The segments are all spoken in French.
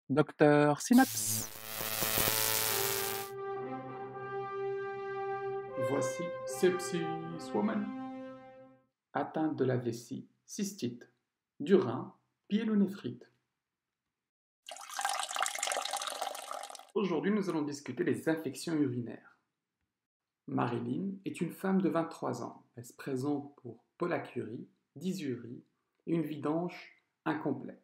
Docteur Synapse. Voici Sepsis Woman. Atteinte de la vessie, cystite, du rein, pyélonéphrite. Aujourd'hui, nous allons discuter des infections urinaires. Marilyn est une femme de 23 ans. Elle se présente pour pollacurie, dysurie et une vidange incomplète,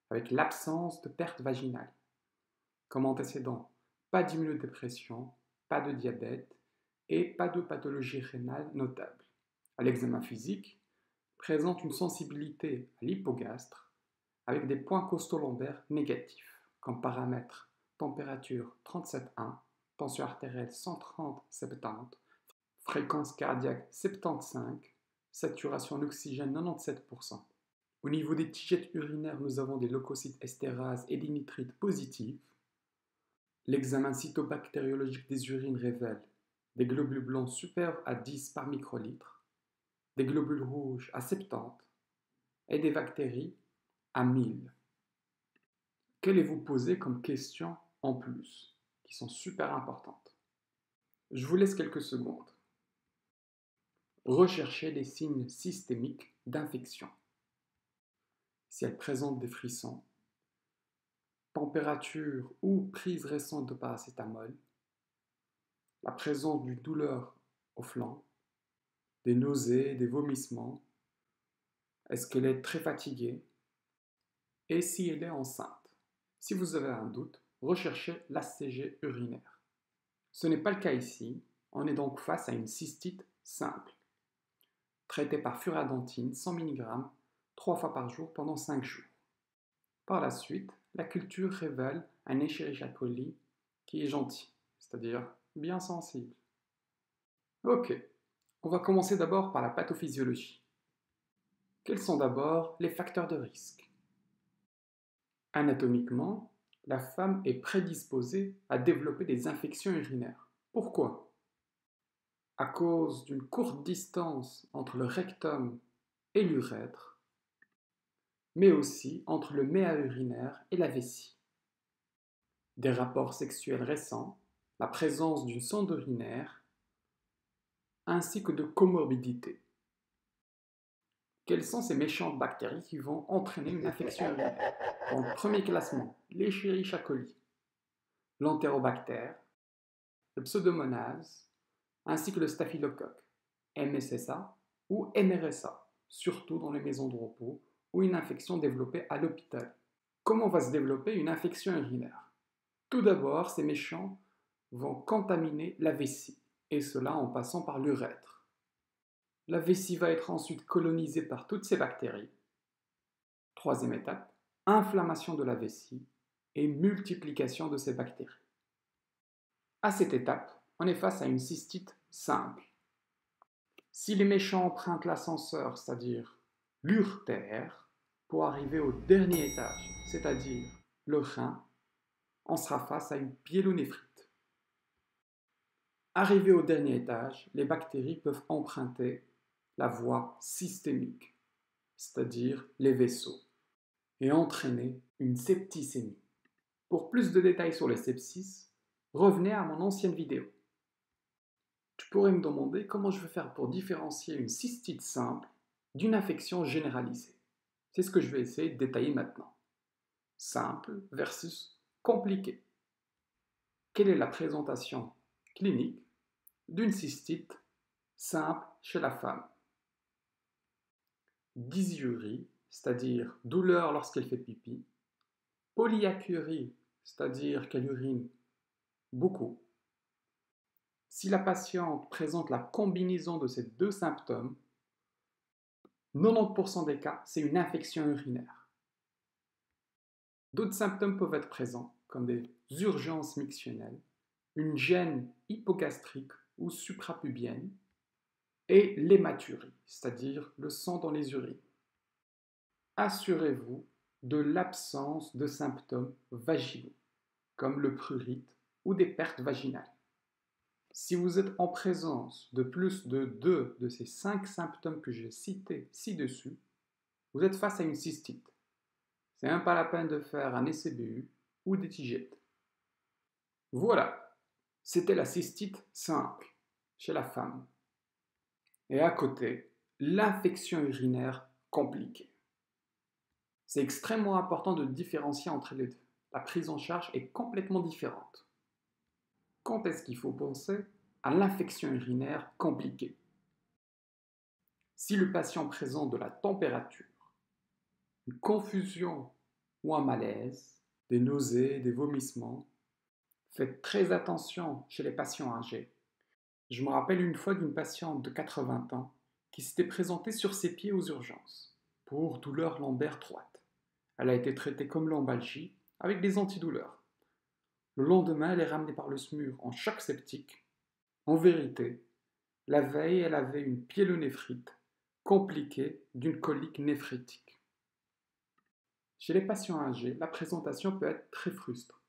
avec l'absence de perte vaginale. Comme antécédent, pas d'immunodépression, pas de diabète et pas de pathologie rénale notable. À l'examen physique, présente une sensibilité à l'hypogastre avec des points costolombaires négatifs, comme paramètres température 37,1, tension artérielle 130/70, fréquence cardiaque 75, saturation en oxygène 97%. Au niveau des tigettes urinaires, nous avons des leucocytes estérases et des nitrites positifs. L'examen cytobactériologique des urines révèle des globules blancs supérieurs à 10 par microlitre, des globules rouges à 70 et des bactéries à 1000. Qu'allez-vous poser comme questions en plus, qui sont super importantes? Je vous laisse quelques secondes. Recherchez des signes systémiques d'infection. Si elle présente des frissons, température ou prise récente de paracétamol, la présence d'une douleur au flanc, des nausées, des vomissements, est-ce qu'elle est très fatiguée et si elle est enceinte. Si vous avez un doute, recherchez l'ACG urinaire. Ce n'est pas le cas ici, on est donc face à une cystite simple, traitée par furadentine 100 mg 3 fois par jour pendant 5 jours. Par la suite, la culture révèle un Escherichia coli qui est gentil, c'est-à-dire bien sensible. Ok, on va commencer d'abord par la pathophysiologie. Quels sont d'abord les facteurs de risque? Anatomiquement, la femme est prédisposée à développer des infections urinaires. Pourquoi? À cause d'une courte distance entre le rectum et l'urètre, mais aussi entre le méa urinaire et la vessie. Des rapports sexuels récents, la présence d'une sonde urinaire, ainsi que de comorbidités. Quelles sont ces méchantes bactéries qui vont entraîner une infection urinaire? Donc, premier classement, l'Escherichia coli, l'entérobactère, le pseudomonase, ainsi que le staphylocoque, MSSA ou MRSA, surtout dans les maisons de repos ou une infection développée à l'hôpital. Comment va se développer une infection urinaire? Tout d'abord, ces méchants vont contaminer la vessie, et cela en passant par l'urètre. La vessie va être ensuite colonisée par toutes ces bactéries. Troisième étape, inflammation de la vessie et multiplication de ces bactéries. À cette étape, on est face à une cystite simple. Si les méchants empruntent l'ascenseur, c'est-à-dire l'urtère, pour arriver au dernier étage, c'est-à-dire le rein, on sera face à une pyélonéphrite. Arrivé au dernier étage, les bactéries peuvent emprunter la voie systémique, c'est-à-dire les vaisseaux, et entraîner une septicémie. Pour plus de détails sur les sepsis, revenez à mon ancienne vidéo. Tu pourrais me demander comment je vais faire pour différencier une cystite simple d'une infection généralisée. C'est ce que je vais essayer de détailler maintenant. Simple versus compliqué. Quelle est la présentation clinique d'une cystite simple chez la femme? Dysurie, c'est-à-dire douleur lorsqu'elle fait pipi. Polyacurie, c'est-à-dire qu'elle urine beaucoup. Si la patiente présente la combinaison de ces deux symptômes, 90% des cas, c'est une infection urinaire. D'autres symptômes peuvent être présents, comme des urgences mictionnelles, une gêne hypogastrique ou suprapubienne, et l'hématurie, c'est-à-dire le sang dans les urines. Assurez-vous de l'absence de symptômes vaginaux, comme le prurite ou des pertes vaginales. Si vous êtes en présence de plus de 2 de ces 5 symptômes que j'ai cités ci-dessus, vous êtes face à une cystite. C'est même pas la peine de faire un SCBU, ou des tigeettes. Voilà, c'était la cystite simple chez la femme. Et à côté, l'infection urinaire compliquée. C'est extrêmement important de différencier entre les deux. La prise en charge est complètement différente. Quand est-ce qu'il faut penser à l'infection urinaire compliquée? Si le patient présente de la température, une confusion ou un malaise, des nausées, des vomissements, faites très attention chez les patients âgés. Je me rappelle une fois d'une patiente de 80 ans qui s'était présentée sur ses pieds aux urgences pour douleur lombaire droite. Elle a été traitée comme lombalgie avec des antidouleurs. Le lendemain, elle est ramenée par le SMUR en choc septique. En vérité, la veille, elle avait une pyélonéphrite compliquée d'une colique néphritique. Chez les patients âgés, la présentation peut être très frustrante.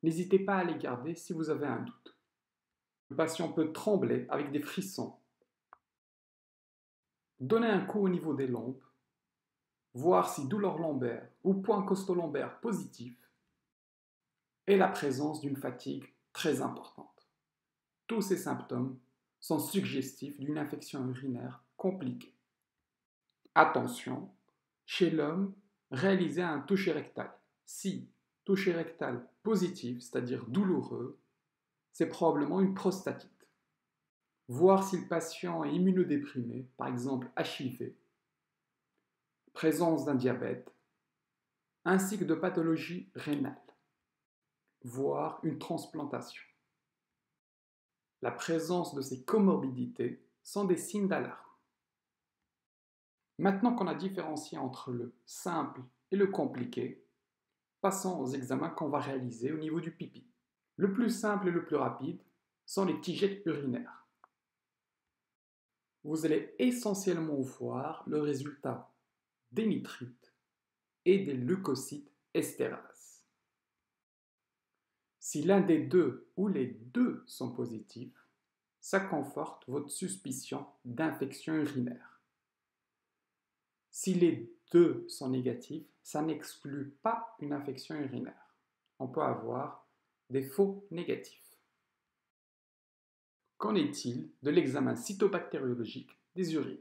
N'hésitez pas à les garder si vous avez un doute. Le patient peut trembler avec des frissons. Donnez un coup au niveau des lombes, voir si douleur lombaire ou point costolombaire positif et la présence d'une fatigue très importante. Tous ces symptômes sont suggestifs d'une infection urinaire compliquée. Attention, chez l'homme, réalisez un toucher rectal. Si toucher rectal positif, c'est-à-dire douloureux, c'est probablement une prostatite. Voir si le patient est immunodéprimé, par exemple HIV, présence d'un diabète, ainsi que de pathologie rénale. Voir une transplantation. La présence de ces comorbidités sont des signes d'alarme. Maintenant qu'on a différencié entre le simple et le compliqué, passons aux examens qu'on va réaliser au niveau du pipi. Le plus simple et le plus rapide sont les tigeettes urinaires. Vous allez essentiellement voir le résultat des nitrites et des leucocytes estérases. Si l'un des deux ou les deux sont positifs, ça conforte votre suspicion d'infection urinaire. Si les deux sont négatifs, ça n'exclut pas une infection urinaire. On peut avoir des faux négatifs. Qu'en est-il de l'examen cytobactériologique des urines?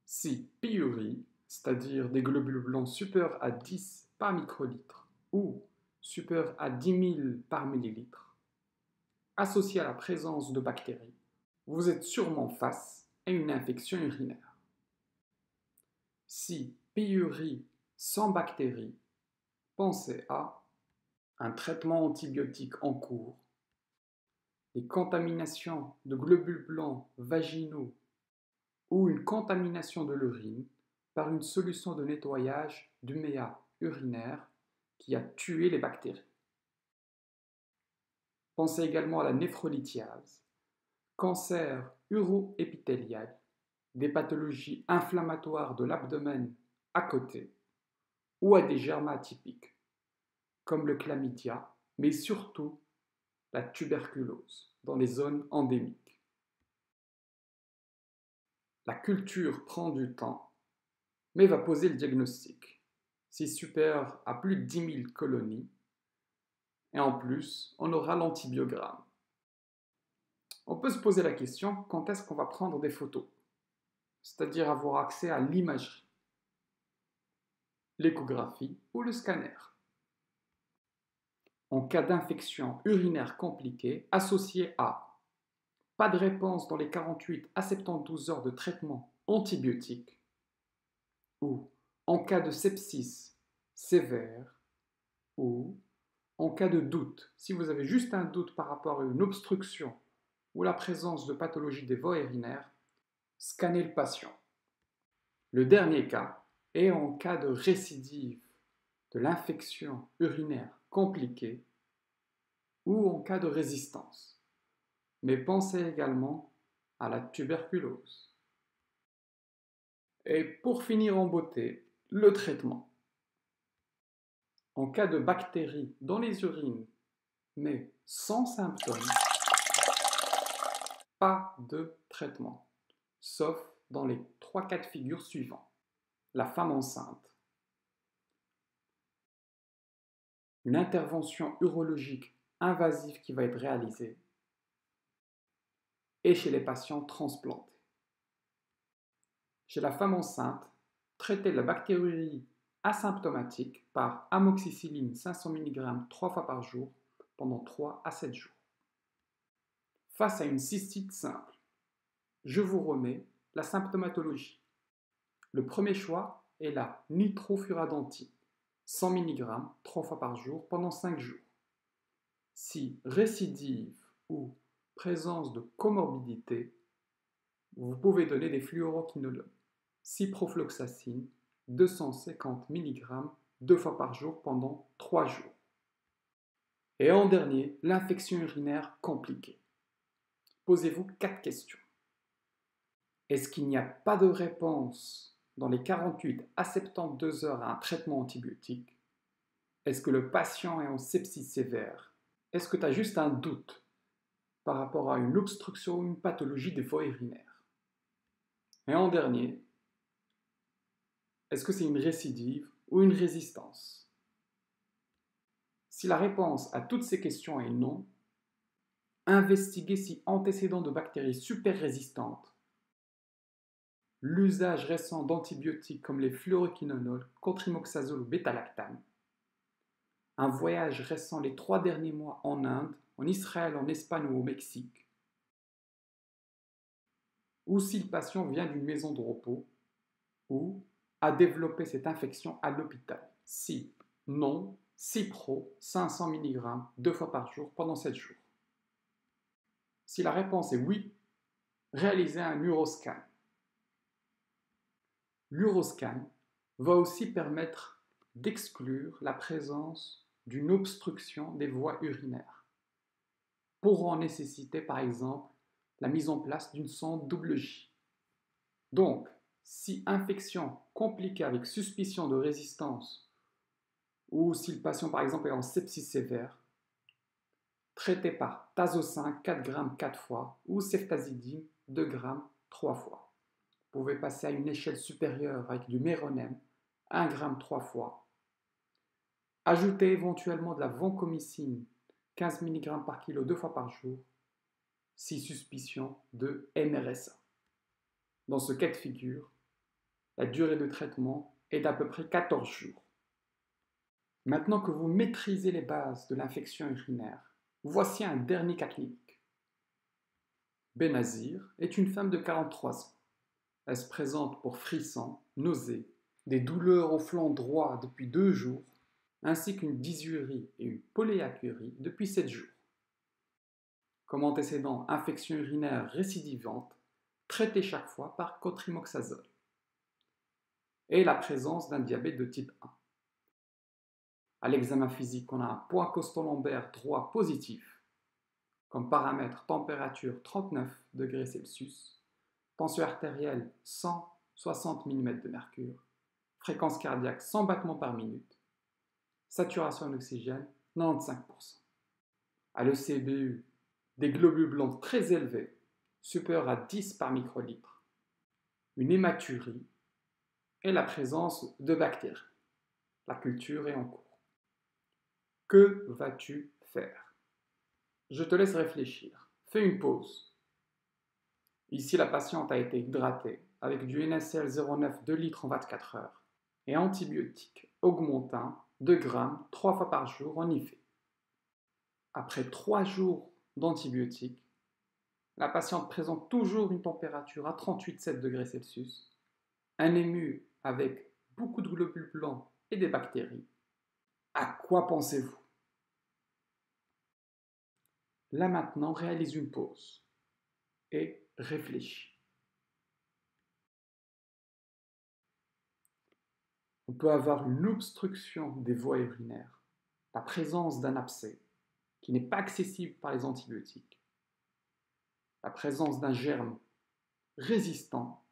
Si pyurie, c'est-à-dire des globules blancs supérieurs à 10 par microlitre ou supérieurs à 10 000 par millilitre, associé à la présence de bactéries, vous êtes sûrement face à une infection urinaire. Si pyurie sans bactéries, pensez à un traitement antibiotique en cours, des contaminations de globules blancs vaginaux ou une contamination de l'urine par une solution de nettoyage du méa urinaire qui a tué les bactéries. Pensez également à la néphrolithiase, cancer uroépithélial, des pathologies inflammatoires de l'abdomen à côté ou à des germes atypiques comme le chlamydia, mais surtout la tuberculose dans les zones endémiques. La culture prend du temps, mais va poser le diagnostic. C'est supérieur à plus de 10 000 colonies, et en plus, on aura l'antibiogramme. On peut se poser la question, quand est-ce qu'on va prendre des photos? C'est-à-dire avoir accès à l'imagerie, l'échographie ou le scanner. En cas d'infection urinaire compliquée associée à pas de réponse dans les 48 à 72 heures de traitement antibiotique, ou en cas de sepsis sévère, ou en cas de doute, si vous avez juste un doute par rapport à une obstruction ou la présence de pathologie des voies urinaires, scannez le patient. Le dernier cas est en cas de récidive de l'infection urinaire compliquée ou en cas de résistance. Mais pensez également à la tuberculose. Et pour finir en beauté, le traitement. En cas de bactéries dans les urines, mais sans symptômes, pas de traitement, sauf dans les 3 cas de figure suivants. La femme enceinte, une intervention urologique invasive qui va être réalisée, et chez les patients transplantés. Chez la femme enceinte, traiter la bactériurie asymptomatique par amoxicilline 500 mg 3 fois par jour pendant 3 à 7 jours. Face à une cystite simple, je vous remets la symptomatologie. Le premier choix est la nitrofuradentine, 100 mg 3 fois par jour pendant 5 jours. Si récidive ou présence de comorbidité, vous pouvez donner des fluoroquinolones, ciprofloxacine, 250 mg 2 fois par jour pendant 3 jours. Et en dernier, l'infection urinaire compliquée. Posez-vous 4 questions. Est-ce qu'il n'y a pas de réponse dans les 48 à 72 heures à un traitement antibiotique? Est-ce que le patient est en sepsis sévère? Est-ce que tu as juste un doute par rapport à une obstruction ou une pathologie des voies urinaires? Et en dernier, est-ce que c'est une récidive ou une résistance? Si la réponse à toutes ces questions est non, investiguez si antécédents de bactéries super résistantes, l'usage récent d'antibiotiques comme les fluoroquinonols, cotrimoxazole ou bêta-lactame, un voyage récent les 3 derniers mois en Inde, en Israël, en Espagne ou au Mexique, ou si le patient vient d'une maison de repos, ou a développé cette infection à l'hôpital. Si non, Cipro 500 mg 2 fois par jour pendant 7 jours. Si la réponse est oui, réalisez un uroscan. L'uroscan va aussi permettre d'exclure la présence d'une obstruction des voies urinaires, pourront nécessiter par exemple la mise en place d'une sonde double J. Donc, si infection compliquée avec suspicion de résistance ou si le patient par exemple est en sepsis sévère, traité par tazocin 4 g 4 fois ou ceftazidime 2 g 3 fois. Vous pouvez passer à une échelle supérieure avec du méronème 1 g 3 fois. Ajoutez éventuellement de la vancomycine 15 mg par kilo 2 fois par jour si suspicion de MRSA. Dans ce cas de figure, la durée de traitement est d'à peu près 14 jours. Maintenant que vous maîtrisez les bases de l'infection urinaire, voici un dernier cas clinique. Benazir est une femme de 43 ans. Elle se présente pour frissons, nausées, des douleurs au flanc droit depuis 2 jours, ainsi qu'une dysurie et une polyacurie depuis 7 jours. Comme antécédent, infection urinaire récidivante, traitée chaque fois par cotrimoxazole. Et la présence d'un diabète de type 1. À l'examen physique, on a un poids costo-lombaire droit positif, comme paramètre température 39 degrés Celsius, tension artérielle 160 mm de mercure, fréquence cardiaque 100 battements par minute, saturation en oxygène 95%. À l'ECBU, des globules blancs très élevés, supérieurs à 10 par microlitre, une hématurie et la présence de bactéries. La culture est en cours. Que vas-tu faire? Je te laisse réfléchir. Fais une pause. Ici, la patiente a été hydratée avec du NaCl 0,9 2 litres en 24 heures et antibiotiques augmentin 2 grammes 3 fois par jour en IV. Après 3 jours d'antibiotiques, la patiente présente toujours une température à 38,7 degrés Celsius, un ému avec beaucoup de globules blancs et des bactéries. À quoi pensez-vous? Là maintenant, réalise une pause et réfléchis. On peut avoir une obstruction des voies urinaires, la présence d'un abcès qui n'est pas accessible par les antibiotiques, la présence d'un germe résistant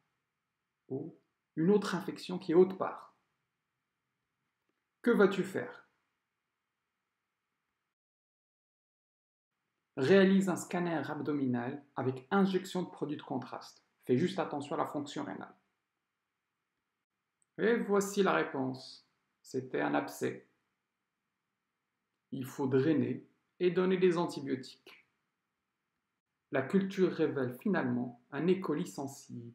ou une autre infection qui est autre part. Que vas-tu faire? Réalise un scanner abdominal avec injection de produits de contraste. Fais juste attention à la fonction rénale. Et voici la réponse. C'était un abcès. Il faut drainer et donner des antibiotiques. La culture révèle finalement un E. coli sensible.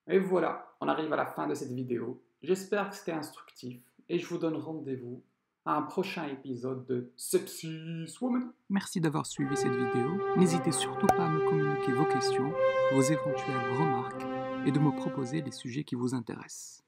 Et voilà, on arrive à la fin de cette vidéo. J'espère que c'était instructif et je vous donne rendez-vous à un prochain épisode de Sepsis Woman. Merci d'avoir suivi cette vidéo. N'hésitez surtout pas à me communiquer vos questions, vos éventuelles remarques et de me proposer les sujets qui vous intéressent.